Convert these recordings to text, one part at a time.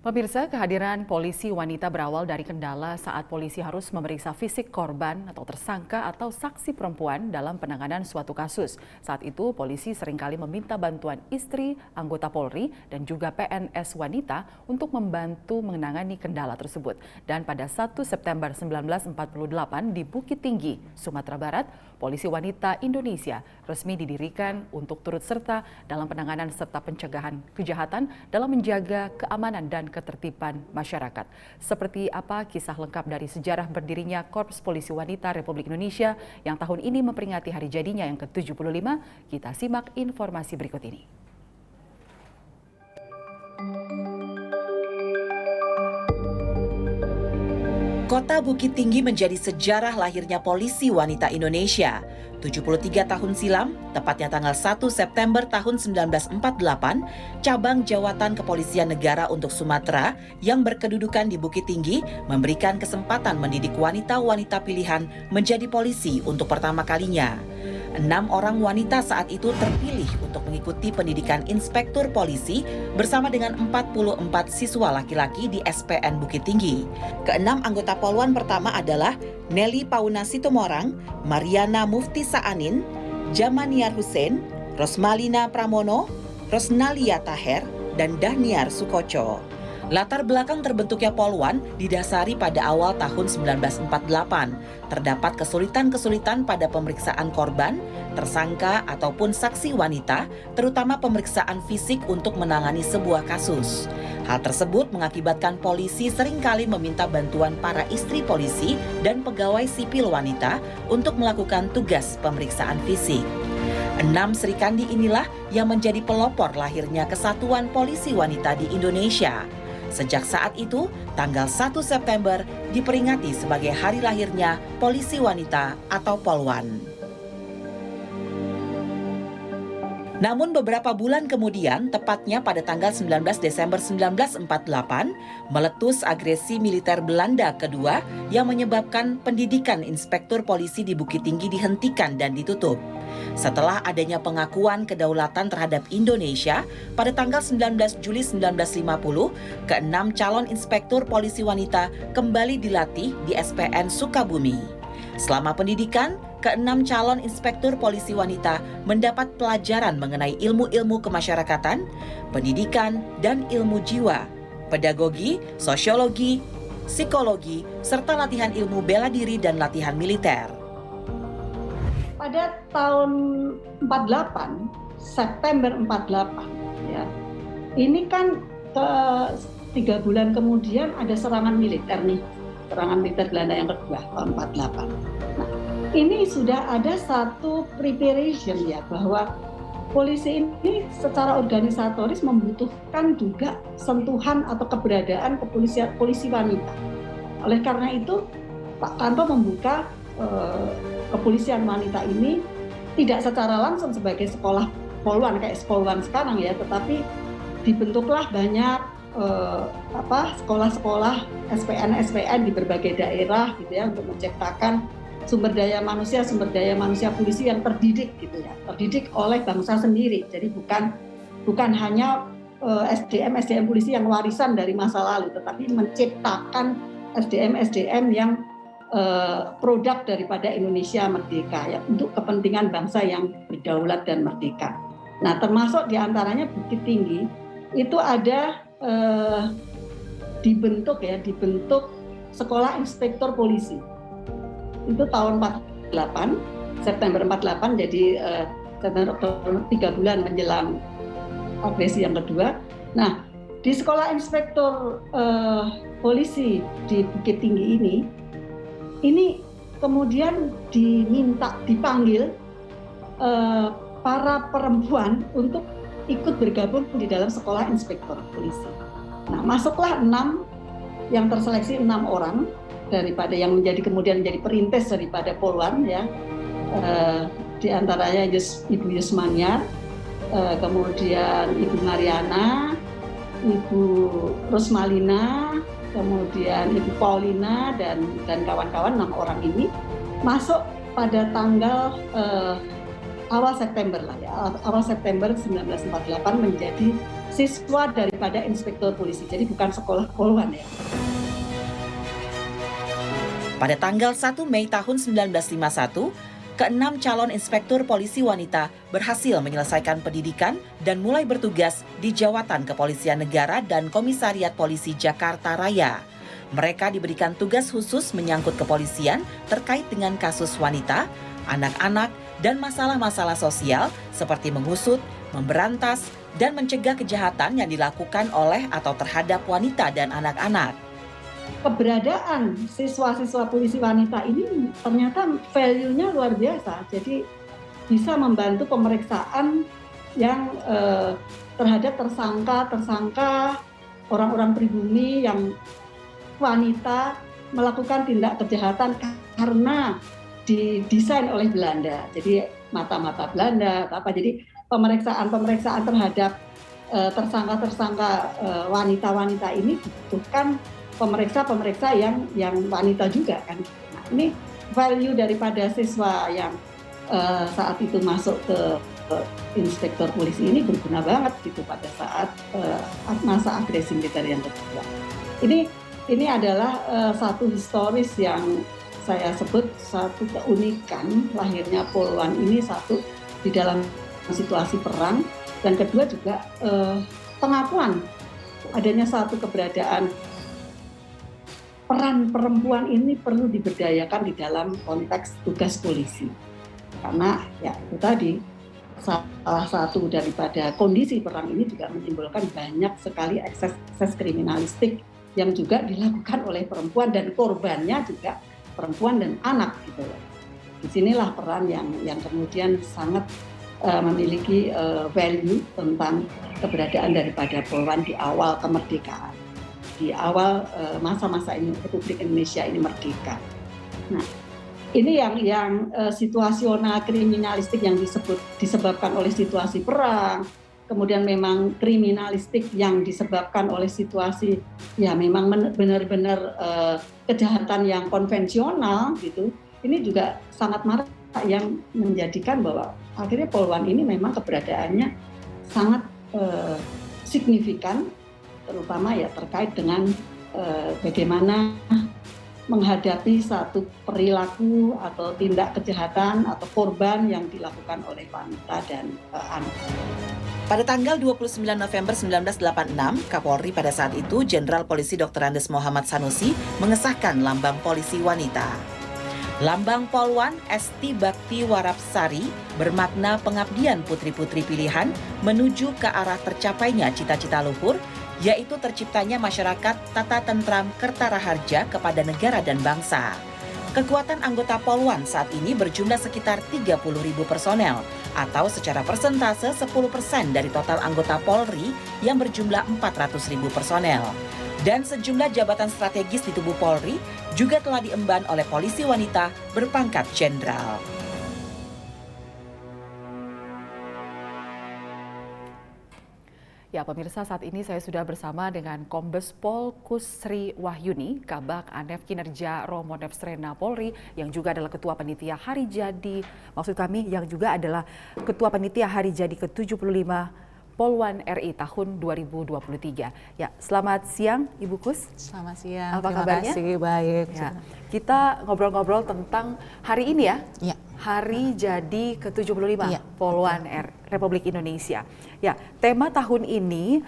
Pemirsa, kehadiran polisi wanita berawal dari kendala saat polisi harus memeriksa fisik korban atau tersangka atau saksi perempuan dalam penanganan suatu kasus. Saat itu, polisi seringkali meminta bantuan istri, anggota Polri, dan juga PNS wanita untuk membantu menangani kendala tersebut. Dan pada 1 September 1948 di Bukit Tinggi, Sumatera Barat, Polisi Wanita Indonesia resmi didirikan untuk turut serta dalam penanganan serta pencegahan kejahatan dalam menjaga keamanan dan ketertiban masyarakat. Seperti apa kisah lengkap dari sejarah berdirinya Korps Polisi Wanita Republik Indonesia yang tahun ini memperingati hari jadinya yang ke-75? Kita simak informasi berikut ini. Kota Bukit Tinggi menjadi sejarah lahirnya Polisi Wanita Indonesia. 73 tahun silam, tepatnya tanggal 1 September tahun 1948, cabang Jawatan Kepolisian Negara untuk Sumatera yang berkedudukan di Bukit Tinggi memberikan kesempatan mendidik wanita-wanita pilihan menjadi polisi untuk pertama kalinya. 6 orang wanita saat itu terpilih untuk mengikuti pendidikan inspektur polisi bersama dengan 44 siswa laki-laki di SPN Bukit Tinggi. Keenam anggota Polwan pertama adalah Nelly Pauna Situmorang, Mariana Mufti Saanin, Jamaniar Hussein, Rosmalina Pramono, Rosnalia Taher, dan Dahniar Sukoco. Latar belakang terbentuknya Polwan didasari pada awal tahun 1948. Terdapat kesulitan-kesulitan pada pemeriksaan korban, tersangka ataupun saksi wanita, terutama pemeriksaan fisik untuk menangani sebuah kasus. Hal tersebut mengakibatkan polisi seringkali meminta bantuan para istri polisi dan pegawai sipil wanita untuk melakukan tugas pemeriksaan fisik. 6 Serikandi inilah yang menjadi pelopor lahirnya Kesatuan Polisi Wanita di Indonesia. Sejak saat itu, tanggal 1 September diperingati sebagai hari lahirnya Polisi Wanita atau Polwan. Namun beberapa bulan kemudian, tepatnya pada tanggal 19 Desember 1948, meletus agresi militer Belanda kedua yang menyebabkan pendidikan inspektur polisi di Bukit Tinggi dihentikan dan ditutup. Setelah adanya pengakuan kedaulatan terhadap Indonesia, pada tanggal 19 Juli 1950, ke-6 calon inspektur polisi wanita kembali dilatih di SPN Sukabumi. Selama pendidikan, ke-6 calon inspektur polisi wanita mendapat pelajaran mengenai ilmu-ilmu kemasyarakatan, pendidikan, dan ilmu jiwa, pedagogi, sosiologi, psikologi, serta latihan ilmu bela diri dan latihan militer. Pada tahun 48, September 48, ya, ini kan 3 bulan kemudian ada serangan militer nih, serangan militer Belanda yang kedua tahun 48. Nah, ini sudah ada satu preparation ya bahwa polisi ini secara organisatoris membutuhkan juga sentuhan atau keberadaan polisi wanita. Oleh karena itu, Pak Kanto membuka kepolisian wanita ini tidak secara langsung sebagai sekolah polwan kayak sekolwan sekarang ya, tetapi dibentuklah banyak sekolah-sekolah SPN di berbagai daerah gitu ya untuk menciptakan sumber daya manusia polisi yang terdidik gitu ya, terdidik oleh bangsa sendiri. Jadi bukan hanya SDM polisi yang warisan dari masa lalu, tetapi menciptakan SDM yang produk daripada Indonesia merdeka ya, untuk kepentingan bangsa yang berdaulat dan merdeka. Nah, termasuk diantaranya Bukit Tinggi itu ada dibentuk sekolah inspektur polisi. Itu tahun 48, September 48, jadi 3 bulan menjelang agresi yang kedua. Nah, di sekolah inspektur polisi di Bukit Tinggi ini kemudian dipanggil para perempuan untuk ikut bergabung di dalam sekolah inspektur polisi. Nah, masuklah 6 yang terseleksi 6 orang daripada yang kemudian menjadi perintis daripada Polwan ya. Di antaranya Ibu Yusmaniar, kemudian Ibu Mariana, Ibu Rosmalina, kemudian Ibu Paulina dan kawan-kawan 6 orang ini masuk pada tanggal awal September 1948 menjadi siswa daripada inspektur polisi. Jadi bukan sekolah Polwan ya. Pada tanggal 1 Mei tahun 1951, keenam calon inspektur polisi wanita berhasil menyelesaikan pendidikan dan mulai bertugas di Jawatan Kepolisian Negara dan Komisariat Polisi Jakarta Raya. Mereka diberikan tugas khusus menyangkut kepolisian terkait dengan kasus wanita, anak-anak, dan masalah-masalah sosial seperti mengusut, memberantas, dan mencegah kejahatan yang dilakukan oleh atau terhadap wanita dan anak-anak. Keberadaan siswa-siswa polisi wanita ini ternyata value-nya luar biasa. Jadi bisa membantu pemeriksaan yang terhadap tersangka, orang-orang pribumi yang wanita melakukan tindak kejahatan karena didesain oleh Belanda. Jadi mata-mata Belanda atau apa. Jadi pemeriksaan terhadap tersangka-tersangka wanita-wanita ini dibutuhkan pemeriksa yang wanita juga kan. Nah, ini value daripada siswa yang saat itu masuk ke inspektur polisi ini berguna banget gitu pada saat masa agresi militer yang kedua. Ini adalah satu historis yang saya sebut satu keunikan lahirnya Polwan ini, satu di dalam situasi perang, dan kedua juga pengakuan adanya satu keberadaan peran perempuan ini perlu diberdayakan di dalam konteks tugas polisi. Karena ya itu tadi, salah satu daripada kondisi perang ini juga menimbulkan banyak sekali ekses kriminalistik yang juga dilakukan oleh perempuan dan korbannya juga perempuan dan anak gitu loh. Disinilah peran yang kemudian sangat memiliki value tentang keberadaan daripada Polwan di awal kemerdekaan, di awal masa-masa ini Republik Indonesia ini merdeka. Nah, ini yang situasional kriminalistik yang disebabkan oleh situasi perang, kemudian memang kriminalistik yang disebabkan oleh situasi ya memang benar-benar kejahatan yang konvensional gitu. Ini juga sangat marak yang menjadikan bahwa akhirnya Polwan ini memang keberadaannya sangat signifikan, terutama ya terkait dengan bagaimana menghadapi satu perilaku atau tindak kejahatan atau korban yang dilakukan oleh wanita dan anak. Pada tanggal 29 November 1986, Kapolri pada saat itu Jenderal Polisi Dr. Andes Muhammad Sanusi mengesahkan Lambang Polisi Wanita. Lambang Polwan Esti Bakti Warapsari bermakna pengabdian putri-putri pilihan menuju ke arah tercapainya cita-cita luhur, yaitu terciptanya masyarakat tata tentram kertaraharja kepada negara dan bangsa. Kekuatan anggota Polwan saat ini berjumlah sekitar 30.000 personel, atau secara persentase 10% dari total anggota Polri yang berjumlah 400.000 personel. Dan sejumlah jabatan strategis di tubuh Polri juga telah diemban oleh polisi wanita berpangkat jenderal. Ya, pemirsa, saat ini saya sudah bersama dengan Kombes Pol Kusri Wahyuni, Kabak Anef Kinerja Romonef Srena Polri, yang juga adalah Ketua Panitia Hari Jadi, yang juga adalah Ketua Panitia Hari Jadi ke-75 Polwan RI tahun 2023. Ya, selamat siang Ibu Kus. Selamat siang. Apa kabarnya? Terima kasih, baik. Ya, kita ngobrol-ngobrol tentang hari ini ya. Ya. Hari Jadi ke-75 ya. Polwan Republik Indonesia. Ya, tema tahun ini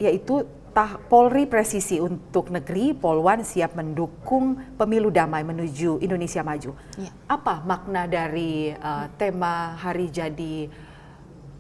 yaitu Polri presisi untuk negeri, Polwan siap mendukung pemilu damai menuju Indonesia maju. Ya. Apa makna dari tema Hari Jadi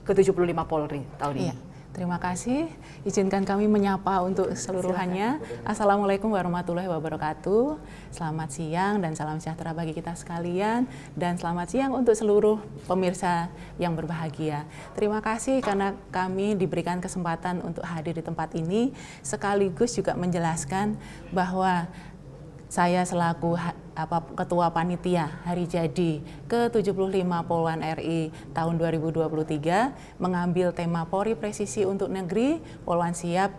ke-75 Polri tahun ini? Ya. Terima kasih. Izinkan kami menyapa untuk seluruhannya. Assalamualaikum warahmatullahi wabarakatuh. Selamat siang dan salam sejahtera bagi kita sekalian. Dan selamat siang untuk seluruh pemirsa yang berbahagia. Terima kasih karena kami diberikan kesempatan untuk hadir di tempat ini. Sekaligus juga menjelaskan bahwa saya selaku Ketua Panitia Hari Jadi ke-75 Polwan RI tahun 2023 mengambil tema Polri Presisi untuk Negeri, Polwan Siap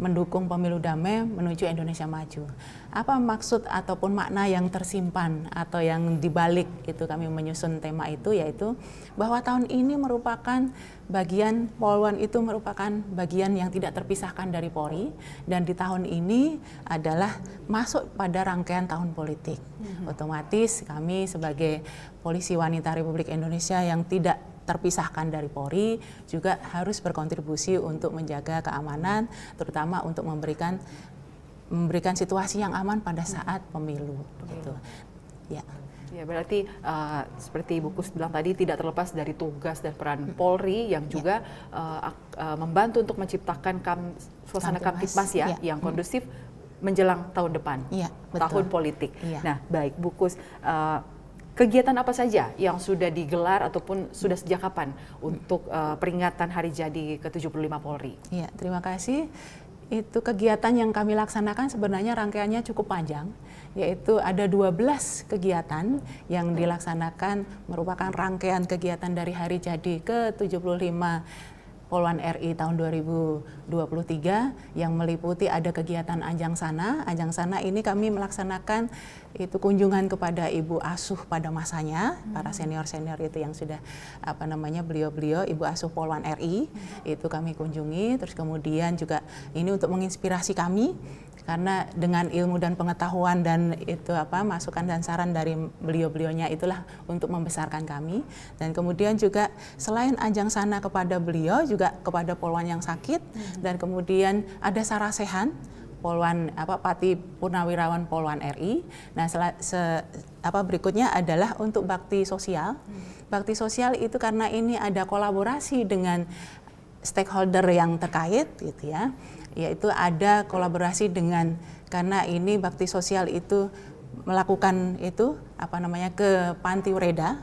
mendukung pemilu damai menuju Indonesia maju. Apa maksud ataupun makna yang tersimpan atau yang dibalik itu kami menyusun tema itu, yaitu bahwa tahun ini merupakan bagian Polwan itu merupakan bagian yang tidak terpisahkan dari Polri, dan di tahun ini adalah masuk pada rangkaian tahun politik. Otomatis kami sebagai Polisi Wanita Republik Indonesia yang tidak terpisahkan dari Polri juga harus berkontribusi untuk menjaga keamanan, terutama untuk memberikan situasi yang aman pada saat pemilu. Begitu. Ya. Ya, berarti seperti Ibu Kus bilang tadi, tidak terlepas dari tugas dan peran Polri yang juga membantu untuk menciptakan suasana Kamtipmas yang kondusif menjelang tahun depan, tahun politik. Nah, baik Bu Kus, kegiatan apa saja yang sudah digelar ataupun sudah sejak kapan untuk peringatan Hari Jadi ke-75 Polri? Iya, terima kasih. Itu kegiatan yang kami laksanakan sebenarnya rangkaiannya cukup panjang, yaitu ada 12 kegiatan yang dilaksanakan merupakan rangkaian kegiatan dari Hari Jadi ke-75 Polwan RI tahun 2023 yang meliputi ada kegiatan Anjang Sana. Anjang Sana ini kami melaksanakan itu kunjungan kepada ibu asuh pada masanya, para senior-senior itu yang sudah beliau-beliau ibu asuh Polwan RI itu kami kunjungi. Terus kemudian juga ini untuk menginspirasi kami, karena dengan ilmu dan pengetahuan dan itu masukan dan saran dari beliau-beliaunya itulah untuk membesarkan kami. Dan kemudian juga selain Anjang Sana kepada beliau juga kepada Polwan yang sakit, dan kemudian ada Sarasehan Polwan Pati Purnawirawan Polwan RI. Nah, berikutnya adalah untuk bakti sosial. Bakti sosial itu karena ini ada kolaborasi dengan stakeholder yang terkait gitu ya. Yaitu ada kolaborasi dengan, karena ini bakti sosial itu melakukan itu ke Panti Ureda,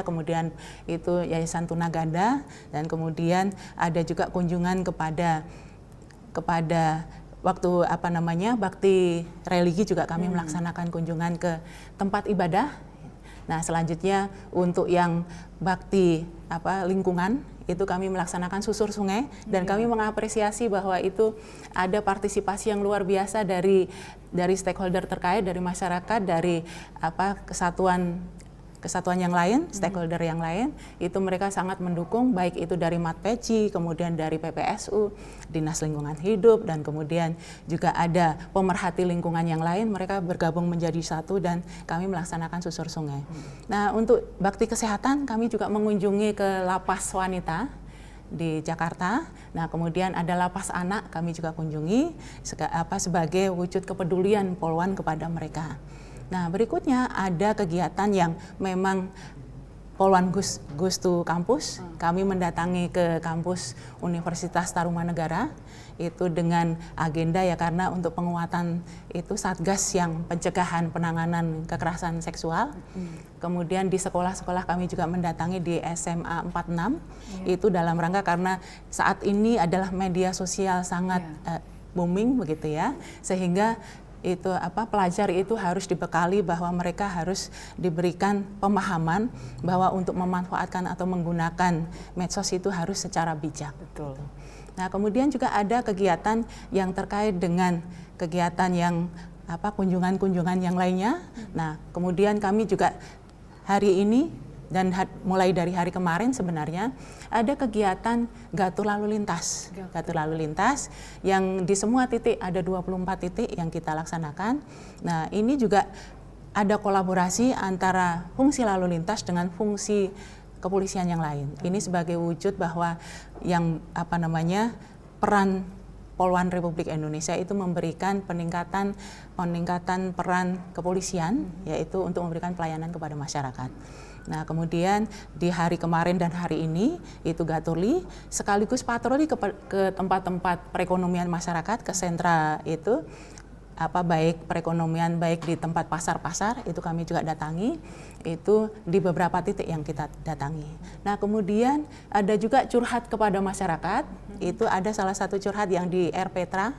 kemudian itu Yayasan Tunaganda, dan kemudian ada juga kunjungan kepada waktu bakti religi juga kami melaksanakan kunjungan ke tempat ibadah. Nah, selanjutnya untuk yang bakti lingkungan itu kami melaksanakan susur sungai, dan kami mengapresiasi bahwa itu ada partisipasi yang luar biasa dari stakeholder terkait, dari masyarakat, dari kesatuan yang lain, stakeholder yang lain, itu mereka sangat mendukung, baik itu dari MatPeci, kemudian dari PPSU, Dinas Lingkungan Hidup, dan kemudian juga ada pemerhati lingkungan yang lain, mereka bergabung menjadi satu dan kami melaksanakan susur sungai. Nah, untuk bakti kesehatan kami juga mengunjungi ke lapas wanita di Jakarta. Nah, kemudian ada lapas anak kami juga kunjungi sebagai wujud kepedulian Polwan kepada mereka. Nah, berikutnya ada kegiatan yang memang Polwan Goes to Kampus. Kami mendatangi ke kampus Universitas Tarumanegara itu dengan agenda karena untuk penguatan itu Satgas yang pencegahan penanganan kekerasan seksual. Kemudian di sekolah-sekolah kami juga mendatangi di SMA 46 itu dalam rangka karena saat ini adalah media sosial sangat booming begitu ya, sehingga itu pelajar itu harus dibekali bahwa mereka harus diberikan pemahaman bahwa untuk memanfaatkan atau menggunakan medsos itu harus secara bijak. Betul. Nah, kemudian juga ada kegiatan yang terkait dengan kegiatan yang kunjungan-kunjungan yang lainnya. Nah, kemudian kami juga hari ini dan mulai dari hari kemarin sebenarnya ada kegiatan Gatur Lalu Lintas. Gatur Lalu Lintas yang di semua titik ada 24 titik yang kita laksanakan. Nah, ini juga ada kolaborasi antara fungsi lalu lintas dengan fungsi kepolisian yang lain. Ini sebagai wujud bahwa yang peran Polwan Republik Indonesia itu memberikan peningkatan peran kepolisian, yaitu untuk memberikan pelayanan kepada masyarakat. Nah, kemudian di hari kemarin dan hari ini itu Gaturli sekaligus patroli ke tempat-tempat perekonomian masyarakat, ke sentra itu baik perekonomian baik di tempat pasar-pasar itu kami juga datangi, itu di beberapa titik yang kita datangi. Nah, kemudian ada juga curhat kepada masyarakat, itu ada salah satu curhat yang di R. Petra,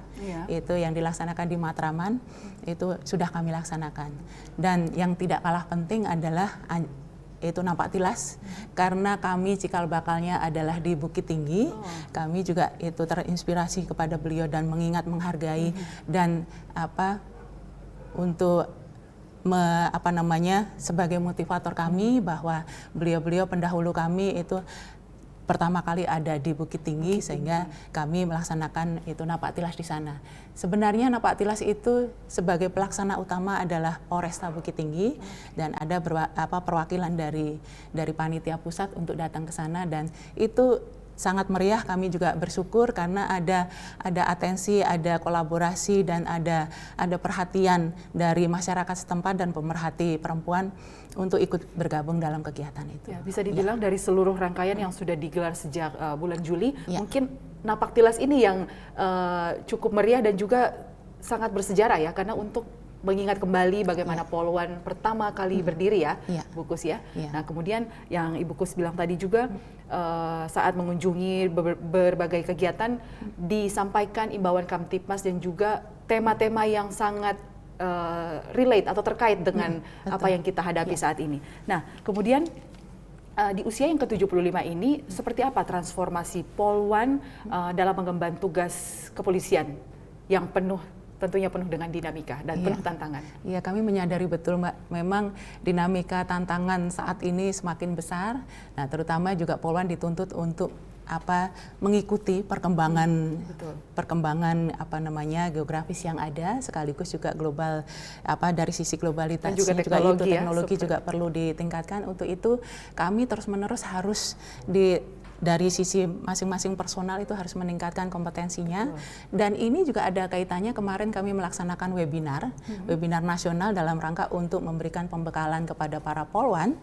itu yang dilaksanakan di Matraman, itu sudah kami laksanakan. Dan yang tidak kalah penting adalah itu Napaktilas karena kami cikal bakalnya adalah di Bukit Tinggi. Kami juga itu terinspirasi kepada beliau dan mengingat, menghargai dan untuk sebagai motivator kami bahwa beliau-beliau pendahulu kami itu pertama kali ada di Bukit Tinggi sehingga kami melaksanakan itu Napaktilas di sana. Sebenarnya Napaktilas itu sebagai pelaksana utama adalah Polresta Bukit Tinggi dan ada perwakilan dari panitia pusat untuk datang ke sana dan itu sangat meriah. Kami juga bersyukur karena ada atensi, ada kolaborasi dan ada perhatian dari masyarakat setempat dan pemerhati perempuan untuk ikut bergabung dalam kegiatan itu. Ya, bisa dibilang dari seluruh rangkaian yang sudah digelar sejak bulan Juli, mungkin Napaktilas ini yang cukup meriah dan juga sangat bersejarah ya, karena untuk mengingat kembali bagaimana Polwan pertama kali berdiri ya, Bu Kus ya. Nah kemudian yang Ibu Kus bilang tadi juga saat mengunjungi berbagai kegiatan disampaikan imbauan Kamtipmas dan juga tema-tema yang sangat relate atau terkait dengan apa yang kita hadapi saat ini. Nah kemudian di usia yang ke-75 ini seperti apa transformasi Polwan dalam mengemban tugas kepolisian yang tentunya penuh dengan dinamika dan penuh tantangan. Iya, kami menyadari betul Mbak, memang dinamika tantangan saat ini semakin besar. Nah, terutama juga Polwan dituntut untuk mengikuti perkembangan geografis yang ada, sekaligus juga global dari sisi globalitas juga teknologi juga perlu ditingkatkan. Untuk itu kami terus-menerus harus dari sisi masing-masing personal itu harus meningkatkan kompetensinya. Dan ini juga ada kaitannya, kemarin kami melaksanakan webinar nasional dalam rangka untuk memberikan pembekalan kepada para Polwan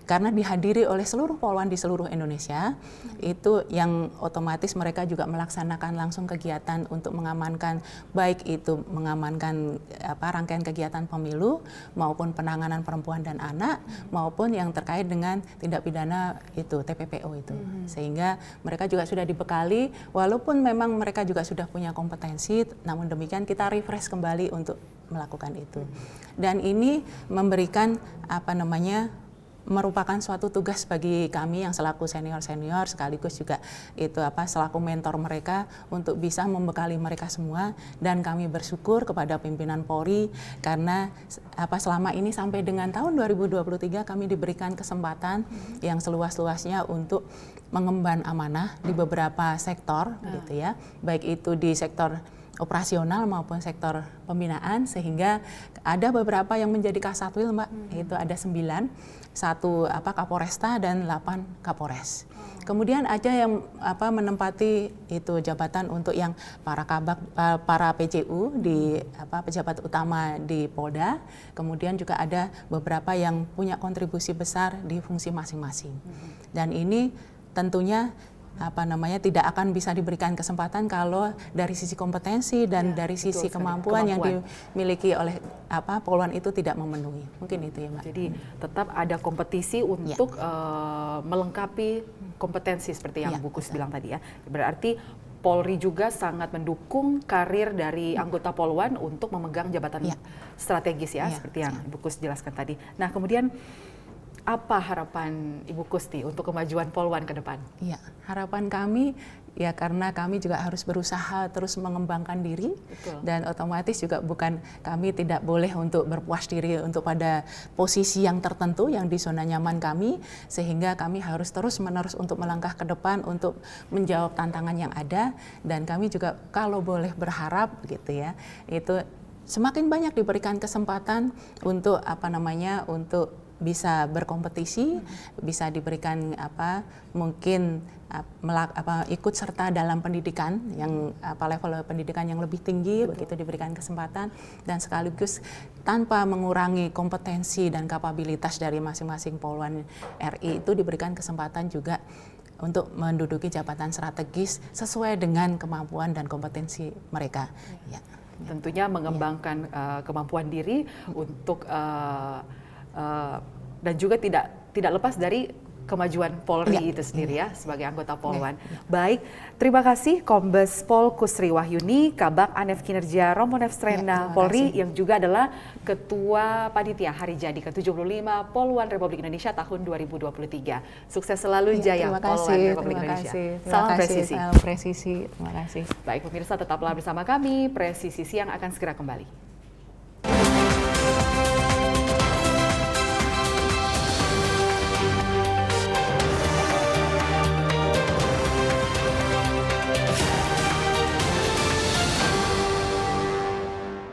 karena dihadiri oleh seluruh Polwan di seluruh Indonesia, itu yang otomatis mereka juga melaksanakan langsung kegiatan untuk mengamankan, baik itu mengamankan rangkaian kegiatan pemilu maupun penanganan perempuan dan anak, maupun yang terkait dengan tindak pidana itu TPPO itu. Sehingga mereka juga sudah dibekali, walaupun memang mereka juga sudah punya kompetensi, namun demikian kita refresh kembali untuk melakukan itu. Dan ini memberikan merupakan suatu tugas bagi kami yang selaku senior-senior, sekaligus juga itu selaku mentor mereka untuk bisa membekali mereka semua. Dan kami bersyukur kepada pimpinan Polri karena selama ini sampai dengan tahun 2023 kami diberikan kesempatan yang seluas-luasnya untuk mengemban amanah di beberapa sektor gitu ya, baik itu di sektor operasional maupun sektor pembinaan, sehingga ada beberapa yang menjadi Kasatwil Mbak, itu ada 9, 1 Kapolresta dan 8 Kapolres. Kemudian ada yang menempati itu jabatan untuk yang para kabak, para PCU di pejabat utama di Polda. Kemudian juga ada beberapa yang punya kontribusi besar di fungsi masing-masing. Dan ini tentunya tidak akan bisa diberikan kesempatan kalau dari sisi kompetensi dan dari sisi kemampuan yang dimiliki oleh Polwan itu tidak memenuhi. Mungkin itu ya Mbak. Jadi tetap ada kompetisi untuk melengkapi kompetensi seperti yang Bu Kus bilang tadi ya. Berarti Polri juga sangat mendukung karir dari anggota Polwan untuk memegang jabatan strategis ya, seperti yang Ibu Kus jelaskan tadi. Nah kemudian apa harapan Ibu Kusti untuk kemajuan Polwan ke depan? Ya, harapan kami ya karena kami juga harus berusaha terus mengembangkan diri. Dan otomatis juga kami tidak boleh untuk berpuas diri untuk pada posisi yang tertentu yang di zona nyaman kami, sehingga kami harus terus-menerus untuk melangkah ke depan untuk menjawab tantangan yang ada. Dan kami juga kalau boleh berharap gitu ya, itu semakin banyak diberikan kesempatan untuk untuk bisa berkompetisi, bisa diberikan mungkin ikut serta dalam pendidikan yang level pendidikan yang lebih tinggi, begitu diberikan kesempatan, dan sekaligus tanpa mengurangi kompetensi dan kapabilitas dari masing-masing Polwan RI itu diberikan kesempatan juga untuk menduduki jabatan strategis sesuai dengan kemampuan dan kompetensi mereka. Ya. Tentunya mengembangkan kemampuan diri untuk dan juga tidak lepas dari kemajuan Polri itu sendiri ya sebagai anggota Polwan. Baik, terima kasih Kombes Pol Kusri Wahyuni, Kabak Anef Kinerja Romonef Strena Polri yang juga adalah Ketua Panitia Hari Jadi ke-75 Polwan Republik Indonesia tahun 2023. Sukses selalu jaya Polwan Republik Indonesia. Salam presisi. Salam presisi. Terima kasih. Baik pemirsa, tetaplah bersama kami. Presisi Siang akan segera kembali.